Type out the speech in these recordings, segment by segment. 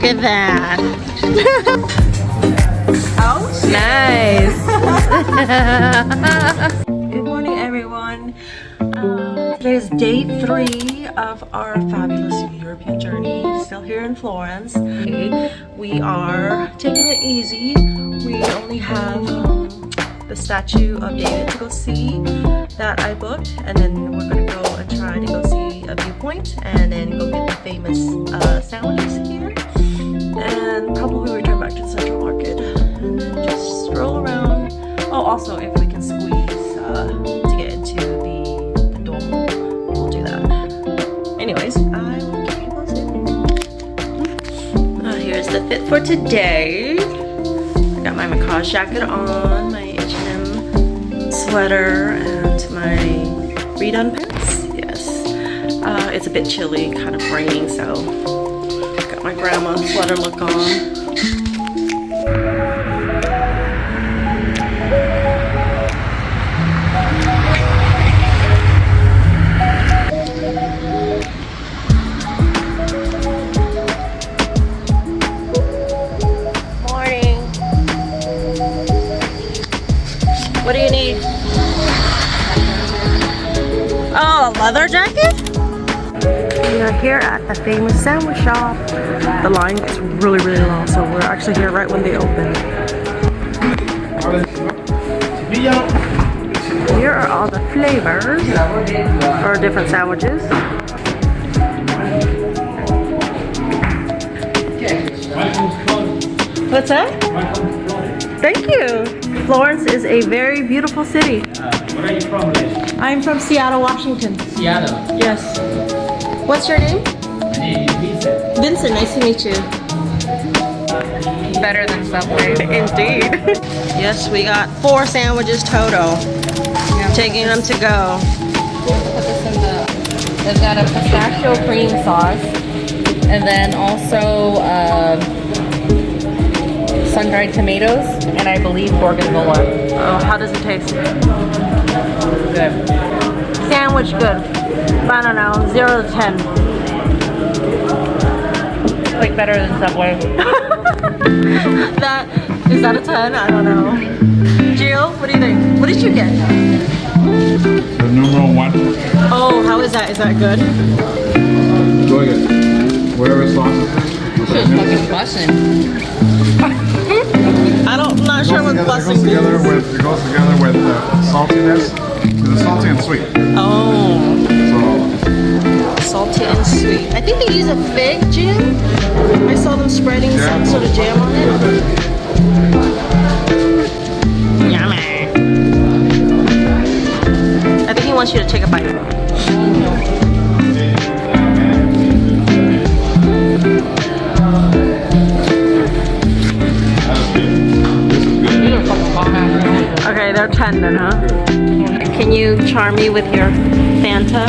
Look at that. Ouch. Nice. Good morning, everyone. Today is day 3 of our fabulous European journey. Still here in Florence. We are taking it easy. We only have the statue of David to go see that I booked, and then we're gonna go and try to go see a viewpoint, and then go get the famous sandwiches here, and probably return back to the Central Market, and then just stroll around. Oh, also if we can squeeze to get into the dome, we'll do that. Anyways, I will keep you posted. Here's the fit for today. I got my macaque jacket on, my H&M sweater, and my redone pants. Yes, it's a bit chilly, kind of raining, so got my grandma sweater look on. What do you need? Oh, a leather jacket? We are here at the famous sandwich shop. The line is really, really long, so we're actually here right when they open. Here are all the flavors, or different sandwiches. What's that? Thank you. Florence is a very beautiful city. Where are you from, Liz? I'm from Seattle, Washington. Seattle. Yes. What's your name? My name is Vincent. Vincent, nice to meet you. Better than Subway. Indeed. Yes, we got 4 sandwiches total. Yeah. Taking them to go. Put this in the. They've got a pistachio cream sauce, and then also sun-dried tomatoes, and I believe gorgonzola. Oh, how does it taste? Good. Sandwich good. I don't know, 0 to 10. Like better than Subway. Is that a 10? I don't know. Jill, what do you think? What did you get? The number 1. Oh, how is that? Is that good? Look at whatever sauce is. Shit's fucking bussin'. I'm not sure what busting It goes together with saltiness. It's salty and sweet. Oh, So salty and sweet. I think they use a fig jam. I saw them spreading some sort of jam on it. Yummy. I think he wants you to take a bite. Okay, they're 10 then, huh? Can you charm me with your Fanta?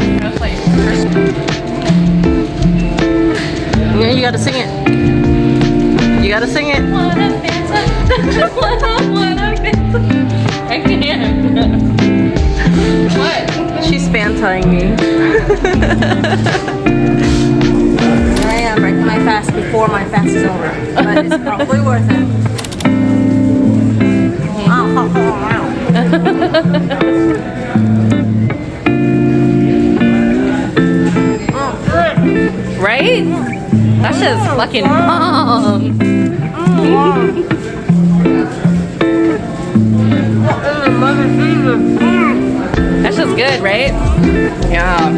Yeah, you gotta sing it. You gotta sing it. What a Fanta. What a Fanta. I can't. What? She's Fantaing me. Here I am, breaking my fast before my fast is over. But it's probably worth it. Right? That's just fucking bomb. That's just good, right? Yeah.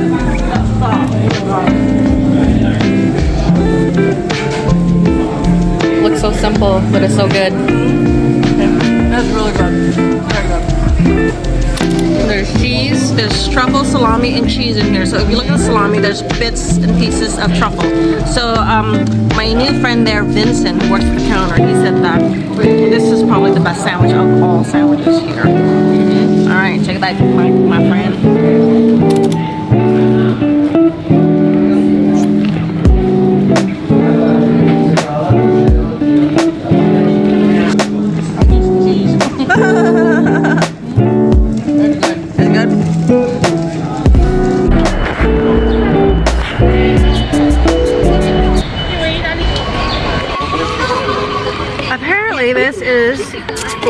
Looks so simple, but it's so good. That's really good. Very good. There's cheese, there's truffle, salami, and cheese in here. So if you look at the salami, there's bits and pieces of truffle. So my new friend there, Vincent, who works at the counter, he said that this is probably the best sandwich of all sandwiches here. All right, take it back, my friend.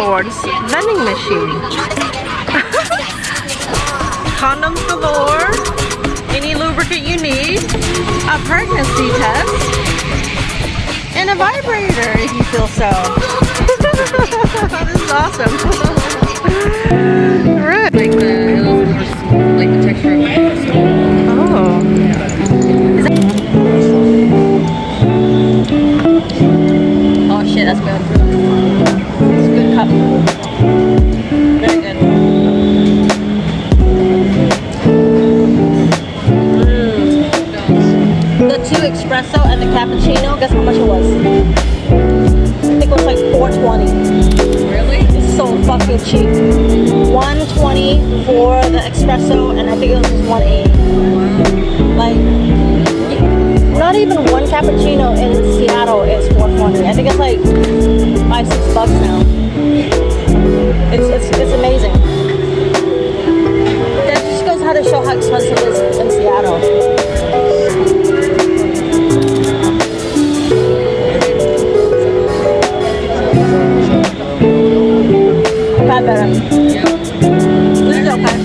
Lord's vending machine. Condoms galore, any lubricant you need, a pregnancy test, and a vibrator if you feel so. This is awesome. Right. Like the texture of crystal. Oh. Oh shit, that's good. It's a good cup. Very good. The 2 espresso and the cappuccino, guess how much it was? I think it was like $4.20. Really? It's so fucking cheap. $1.20 for the espresso, and I think it was just $1.80. Like, not even one cappuccino in Seattle is $4.20. I think it's like $5-6 now. It's amazing. That just goes how to show how expensive it is in Seattle. I've had better. This is okay.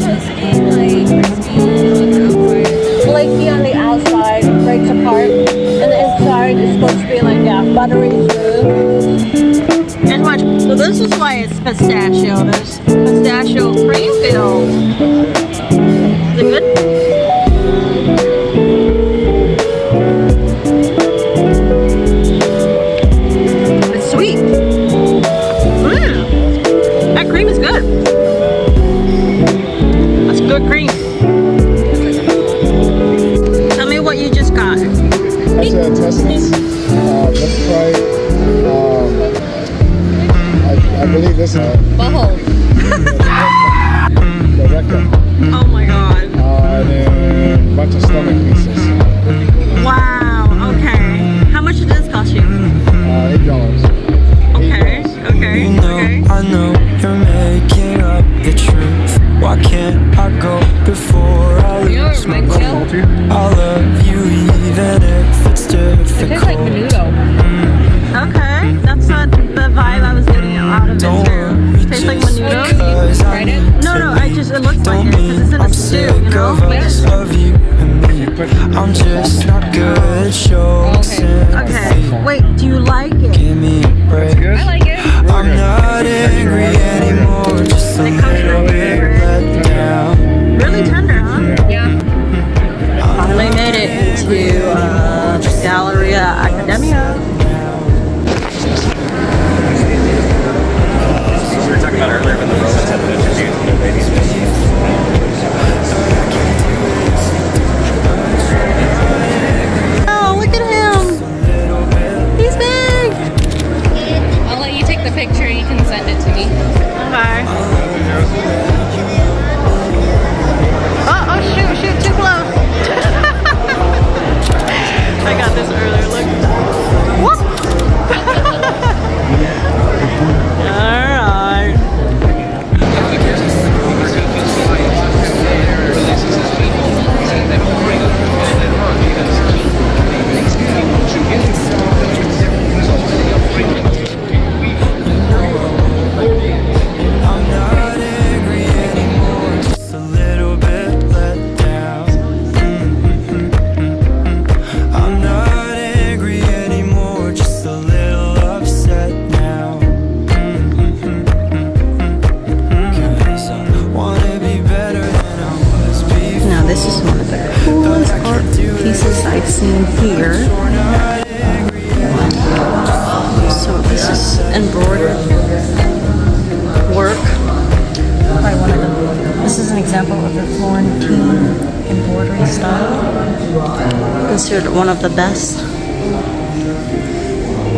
Flaky on the outside, breaks apart, and the inside is supposed to be like buttery smooth. And much. So this is why it's pistachio. There's pistachio cream filled. Is it good? It's sweet. That cream is good. That's good cream. Tell me what you just got. That's intestines. Let's try. I believe this is Butthole. the rectum. Oh my god. And then a bunch of stomach pieces. Wow. Okay. How much did this cost you? $8. Okay. Okay. Okay. I know you're making up the truth. Why can't I go before I You know what lose it my reminds me cool? of? I love you even if it's It tastes like difficult. menudo. Okay. That's not the vibe I was getting out of it Don't too. worry, Tastes like just menudo. because I Tried it? need No, to no. It looks like don't it because it's in mean a I'm stew, sick you know? of us, of you and me. I'm just not good at showing Okay. sympathy. Okay. Wait. Do you like it? Give me a break. I like it. I'm not angry anymore, just a It comes little from bit here. let down. Really tender, huh? Yeah. Finally made it into Galleria Academia. We were talking about earlier when the Romans had to introduce the ladies. Oh, look at him. He's big. I'll let you take the picture. You can send it to me. Okay. Oh, shoot, too close. I got this earlier, look. Whoop! Alright. I'm not angry anymore, just a little bit let down. I'm not angry anymore, just a little upset now. 'Cause I wanna be better than I was before. Now this is one of the coolest art pieces I've seen here. So this is embroidered work by one of them. This is an example of the Florentine embroidery style. Considered one of the best.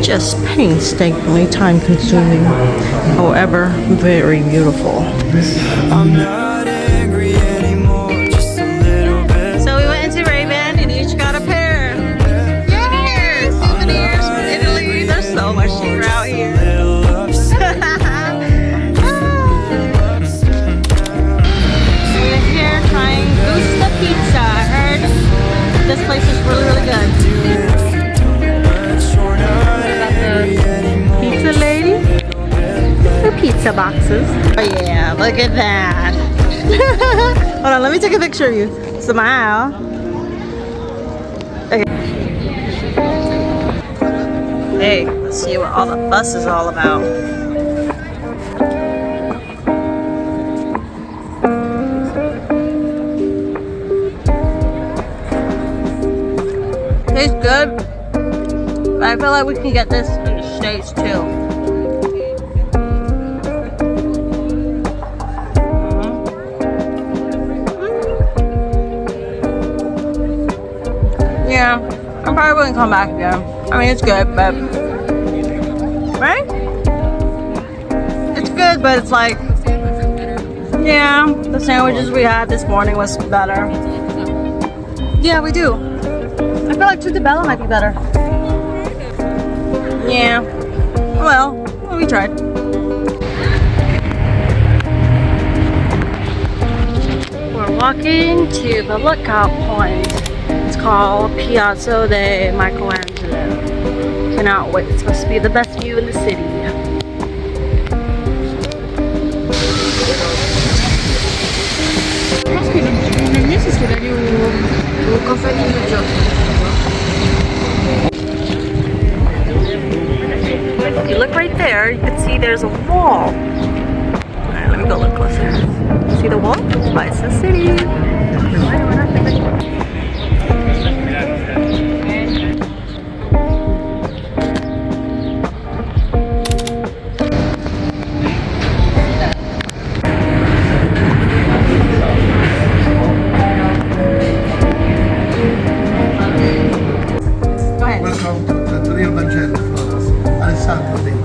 Just painstakingly time consuming. However, very beautiful. I'm not angry anymore, just a little bit. So we went into Ray-Ban and each got a pair. Yes! Souvenirs from Italy. There's so much cheaper out here. Little upset. We're here trying Gustapizza. I heard this place is really, really good. Pizza lady? The pizza box. Look at that. Hold on, let me take a picture of you. Smile. Okay. Hey, let's see what all the fuss is all about. Tastes good, but I feel like we can get this in the States too. Yeah, I probably wouldn't come back again. I mean, it's good, but right? It's good, but it's like, yeah, the sandwiches we had this morning was better. Yeah, we do. I feel like Bella might be better. Yeah. Well, we tried. We're walking to the lookout point. It's called Piazza de Michelangelo. Cannot wait. It's supposed to be the best view in the city. If you look right there, you can see there's a wall. Alright, let me go look closer. See the wall? It's the city. Welcome to the Rio D'Angelo, Florence. Alessandro Day.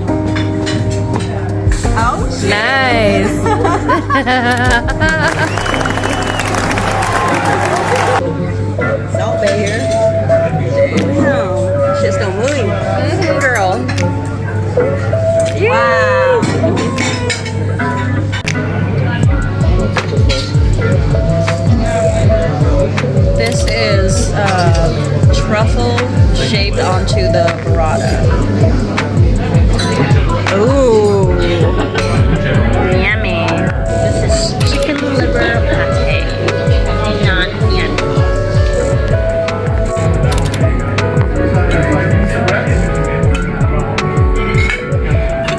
Nice. Salt Bay here. Damn. Shit's gonna move. Girl. Wow. This is truffle shaped onto the burrata. Ooh. Yummy. This is chicken liver pate. Not yummy.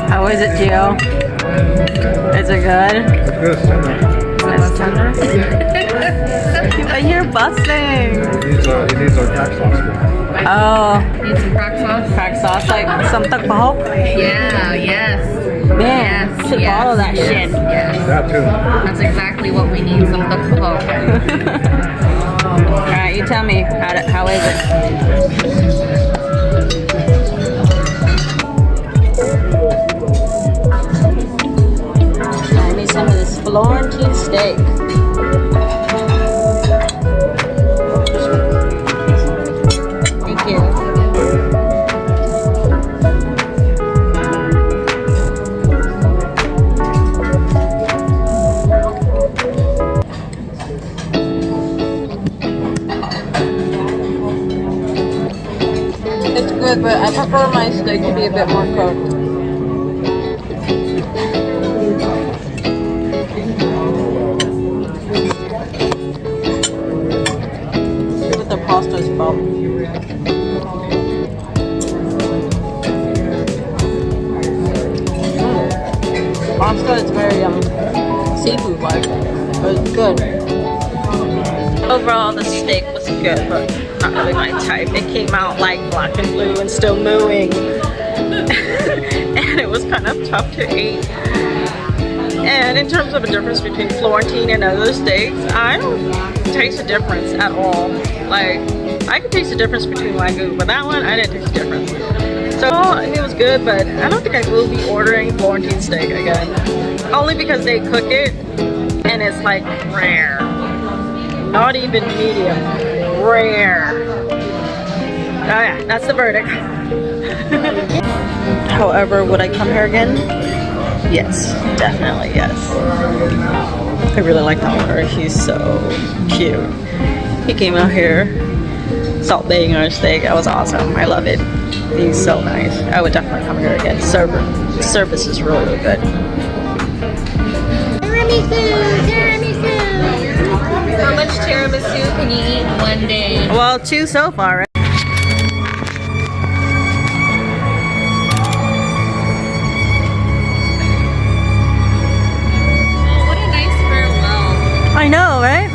How is it, Gio? Is it good? It's good. It's tender. I hear busting. It needs our crack sauce. Oh, Need some crack sauce? crack sauce like some takbahok. Yeah, yes. Man, Yes, should yes, follow that yes, shit. Yes. That too. That's exactly what we need, some takbahok. All right, you tell me how is it? I need some of this Florentine steak. Thank you. It's good, but I prefer my steak to be a bit more cooked. See what the pasta is about. Pasta is very seafood like, but it's good. Overall, the steak was good, but not really my type. It came out like black and blue and still mooing. And it was kind of tough to eat. And in terms of a difference between Florentine and other steaks, I don't taste a difference at all. Like, I could taste the difference between Wagyu, but that one, I didn't taste the difference. So, it was good, but I don't think I will be ordering Florentine steak again. Only because they cook it, and it's like rare. Not even medium, rare. Oh yeah, that's the verdict. However, would I come here again? Yes, definitely yes. I really like the owner. He's so cute. He came out here, salt baying our steak. That was awesome. I love it. He's so nice. I would definitely come here again. Service is really, really good. Hi, Remy. How much tiramisu can you eat in one day? Well, 2 so far, right? Oh, what a nice farewell. I know, right?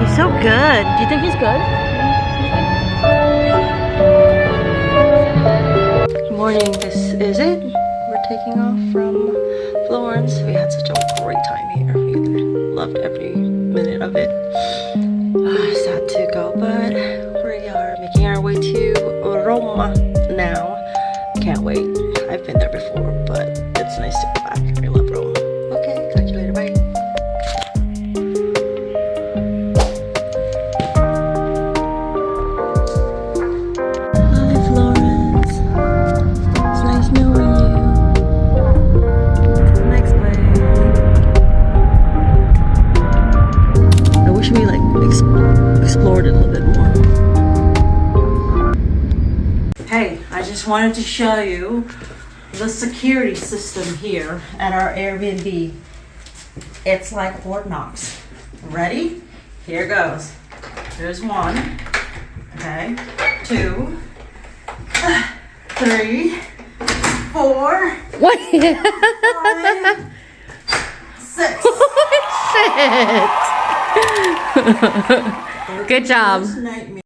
He's so good. Do you think he's good? Good morning. This is it. We're taking off from Florence. We had such a great time here. We loved every minute of it. Sad to go, but we are making our way to Roma now. Can't wait. I've been there before, but it's nice to go back. I love Rome. Okay, talk to you later. Bye. Hi, Florence. It's nice knowing you. Next place. I wish we like explored it a little bit more. Hey, I just wanted to show you the security system here at our Airbnb. It's like Fort Knox. Ready? Here goes. There's 1. Okay. 2. 3. 4. What? 5. 6. Shit. Good job. Nightmare.